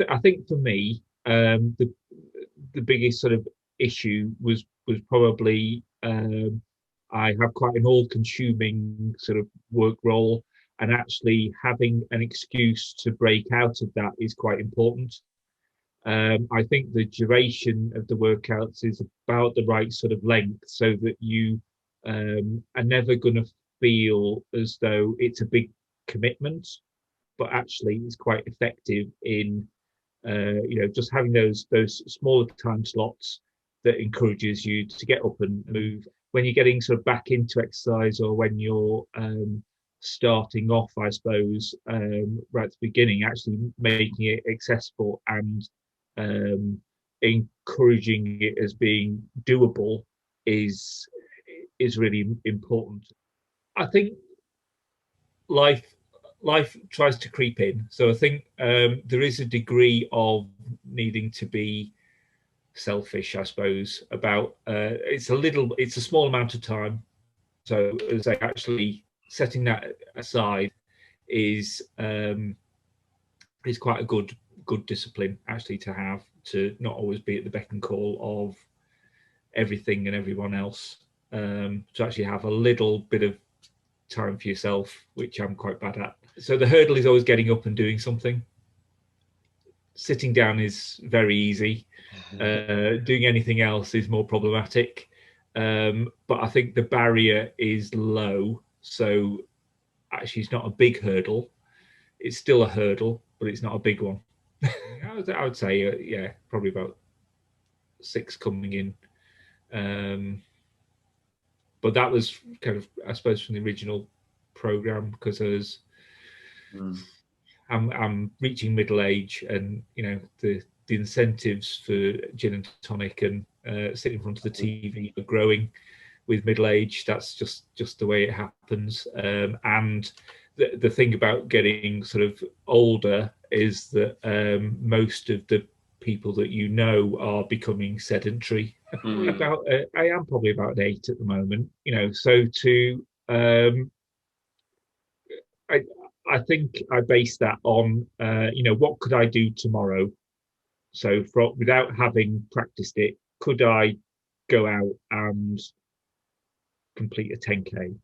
I think for me, the biggest sort of issue was probably I have quite an all-consuming sort of work role, and actually having an excuse to break out of that is quite important. I think the duration of the workouts is about the right sort of length so that you are never going to feel as though it's a big commitment, but actually it's quite effective in just having those smaller time slots that encourages you to get up and move. When you're getting sort of back into exercise, or when you're starting off, I suppose, right at the beginning, actually making it accessible and encouraging it as being doable is is really important. I think life life tries to creep in, so I think there is a degree of needing to be selfish, I suppose, about it's a small amount of time. So as I actually setting that aside is quite a good discipline actually to have, to not always be at the beck and call of everything and everyone else. To actually have a little bit of time for yourself, which I'm quite bad at. So the hurdle is always getting up and doing something. Sitting down is very easy. Doing anything else is more problematic. But I think the barrier is low. So actually, it's not a big hurdle. It's still a hurdle, but it's not a big one. I would say, yeah, probably about 6 coming in. But that was kind of, I suppose, from the original program, because I'm reaching middle age, and the incentives for gin and tonic and sitting in front of the TV are growing with middle age. That's just the way it happens. And the thing about getting sort of older is that most of the people that are becoming sedentary. I am probably about an 8 at the moment. So to I I think I base that on what could I do tomorrow. So without having practiced it, could I go out and complete a 10K?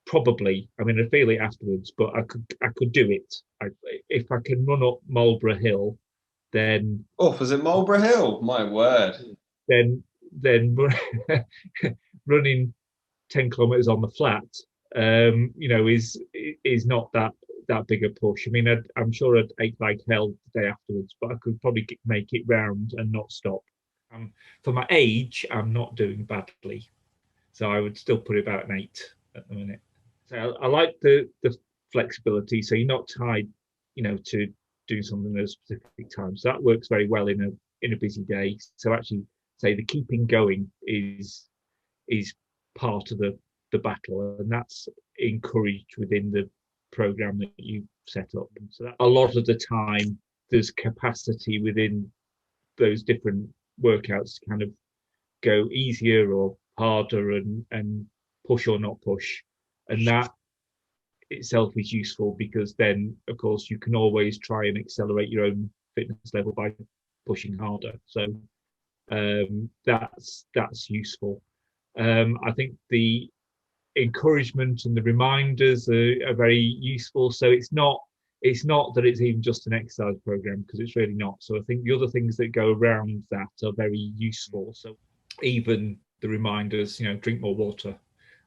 Probably. I mean, I'd feel it afterwards, but I could do it. If I can run up Marlborough Hill, then Was it Marlborough Hill? My word. then running 10 kilometers on the flat, is not that big a push. I mean, I'm sure I'd ache like hell the day afterwards, but I could probably make it round and not stop. For my age, I'm not doing badly, so I would still put it about an 8 at the minute. So I like the flexibility, so you're not tied, to doing something at a specific time. So that works very well in a busy day. So actually, say the keeping going is part of the battle, and that's encouraged within the program that you set up. So that a lot of the time there's capacity within those different workouts to kind of go easier or harder, and push or not push, and that itself is useful, because then of course you can always try and accelerate your own fitness level by pushing harder. So that's useful. I think the encouragement and the reminders are very useful. So it's not that it's even just an exercise program, because it's really not. So I think the other things that go around that are very useful. So even the reminders, drink more water.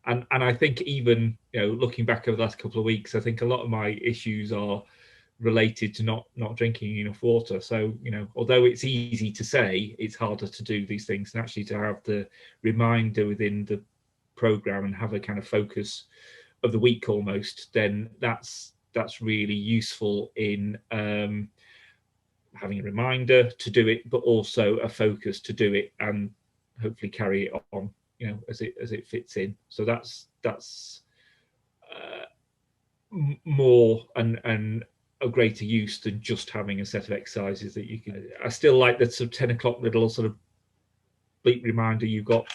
And I think even, looking back over the last couple of weeks, I think a lot of my issues are related to not drinking enough water. So although it's easy to say, it's harder to do these things, and actually to have the reminder within the program and have a kind of focus of the week almost, then that's really useful in having a reminder to do it, but also a focus to do it, and hopefully carry it on, as it fits in. So that's more and a greater use than just having a set of exercises that you can. I still like the sort of 10 o'clock little sort of bleep reminder you've got,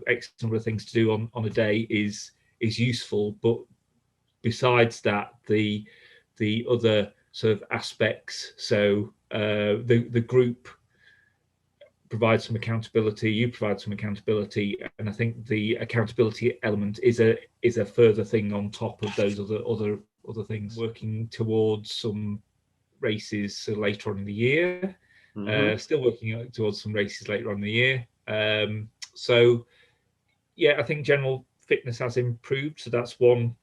X number of things to do on a day is useful. But besides that, the other sort of aspects. So the group provides some accountability, you provide some accountability, and I think the accountability element is a further thing on top of those other things. Working towards some races later on in the year, still working towards some races later on in the year. So yeah, I think general fitness has improved. So that's one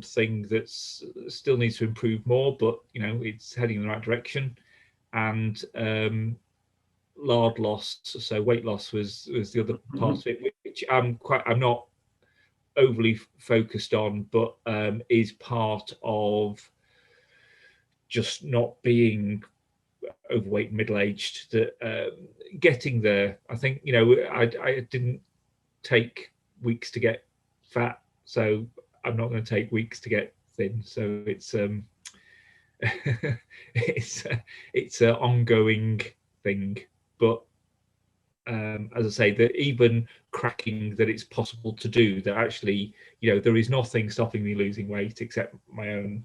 thing that's still needs to improve more, but it's heading in the right direction. And lard loss, so weight loss was the other part of it, which I'm not overly focused on, but is part of just not being overweight and middle-aged. That getting there, I think I didn't take weeks to get fat, so I'm not going to take weeks to get thin. So it's it's an ongoing thing. But as I say, that even cracking that it's possible to do, that actually, there is nothing stopping me losing weight except my own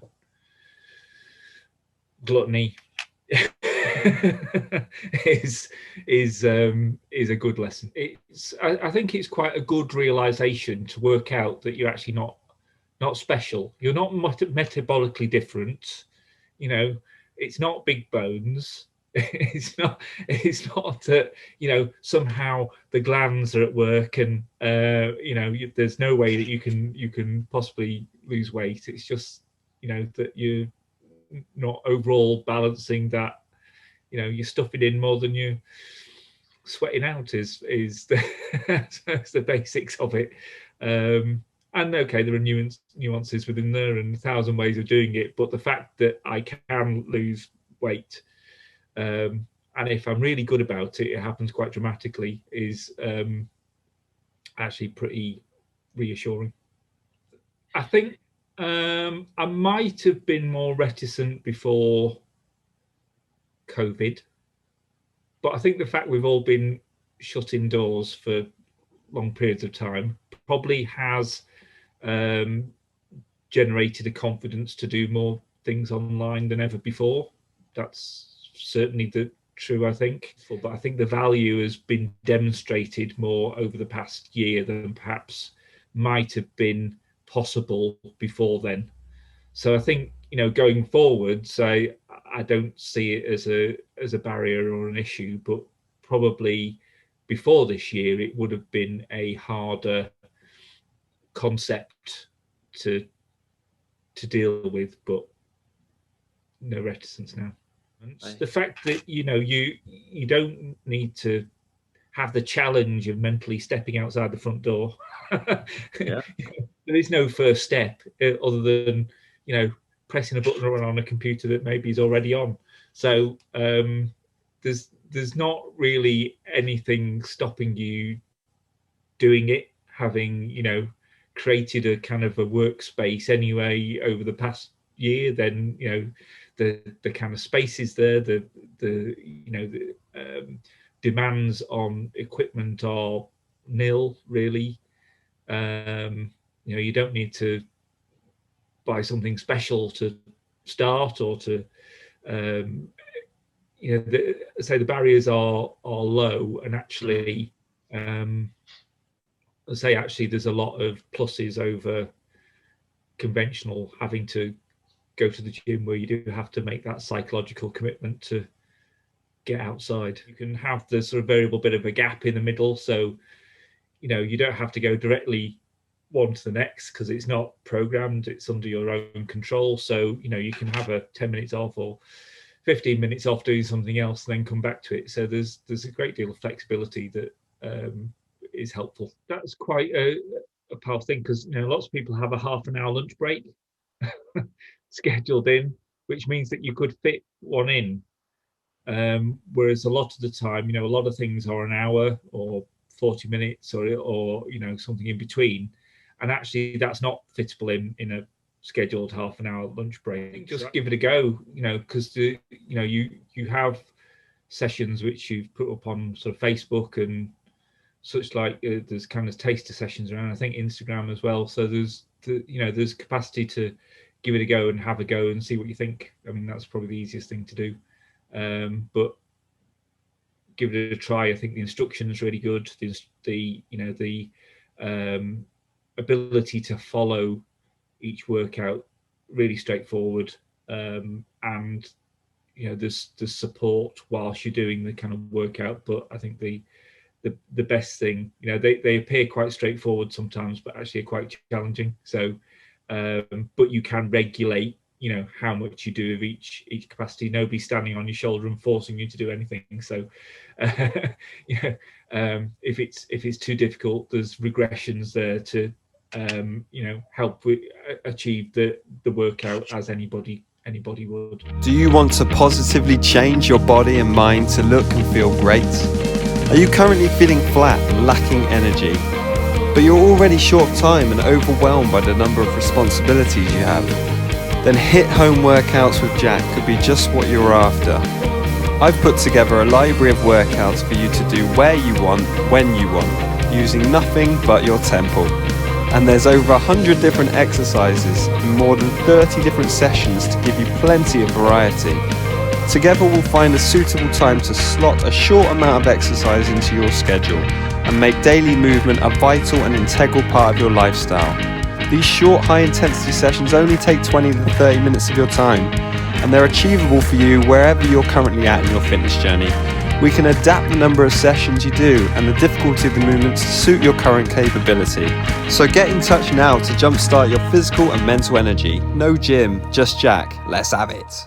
gluttony. is a good lesson. I think it's quite a good realization to work out that you're actually not special. You're not metabolically different. It's not big bones. It's not that somehow the glands are at work and there's no way that you can possibly lose weight. It's just that you're not overall balancing that. You're stuffing in more than you sweating out is the basics of it. And okay, there are nuances within there and 1,000 ways of doing it, but the fact that I can lose weight, and if I'm really good about it, it happens quite dramatically, is actually pretty reassuring. I think I might have been more reticent before COVID, but I think the fact we've all been shut indoors for long periods of time probably has generated a confidence to do more things online than ever before. That's certainly true, I think. But I think the value has been demonstrated more over the past year than perhaps might have been possible before then. So I think going forward, I don't see it as a barrier or an issue, but probably before this year it would have been a harder concept to deal with, but no reticence now. The fact that you don't need to have the challenge of mentally stepping outside the front door. Yeah. There is no first step other than pressing a button on a computer that maybe is already on. So there's not really anything stopping you doing it, having created a kind of a workspace anyway over the past year. Then the kind of space is there, the demands on equipment are nil, really. You don't need to buy something special to start or to say the barriers are low, and actually actually there's a lot of pluses over conventional having to go to the gym, where you do have to make that psychological commitment to get outside. You can have the sort of variable bit of a gap in the middle, so you don't have to go directly one to the next because it's not programmed, it's under your own control. So you can have a 10 minutes off or 15 minutes off doing something else and then come back to it. So there's a great deal of flexibility that is helpful. That's quite a powerful thing, because lots of people have a half an hour lunch break scheduled in, which means that you could fit one in, whereas a lot of the time a lot of things are an hour or 40 minutes or something in between, and actually that's not fittable in a scheduled half an hour lunch break. Just give it a go, because you have sessions which you've put up on sort of Facebook and such, like there's kind of taster sessions around, I think Instagram as well. So there's capacity to give it a go and have a go and see what you think. I mean, that's probably the easiest thing to do. But give it a try. I think the instruction is really good. The ability to follow each workout really straightforward, and there's support whilst you're doing the kind of workout. But I think the best thing, they appear quite straightforward sometimes, but actually are quite challenging. So, but you can regulate, how much you do of each capacity. Nobody's standing on your shoulder and forcing you to do anything. So, if it's too difficult, there's regressions there to, help achieve the workout as anybody would. Do you want to positively change your body and mind to look and feel great? Are you currently feeling flat and lacking energy, but you're already short of time and overwhelmed by the number of responsibilities you have? Then HIIT home workouts with Jack could be just what you're after. I've put together a library of workouts for you to do where you want, when you want, using nothing but your tempo. And there's over 100 different exercises and more than 30 different sessions to give you plenty of variety. Together we'll find a suitable time to slot a short amount of exercise into your schedule and make daily movement a vital and integral part of your lifestyle. These short, high-intensity sessions only take 20 to 30 minutes of your time, and they're achievable for you wherever you're currently at in your fitness journey. We can adapt the number of sessions you do and the difficulty of the movements to suit your current capability. So get in touch now to jumpstart your physical and mental energy. No gym, just Jack. Let's have it.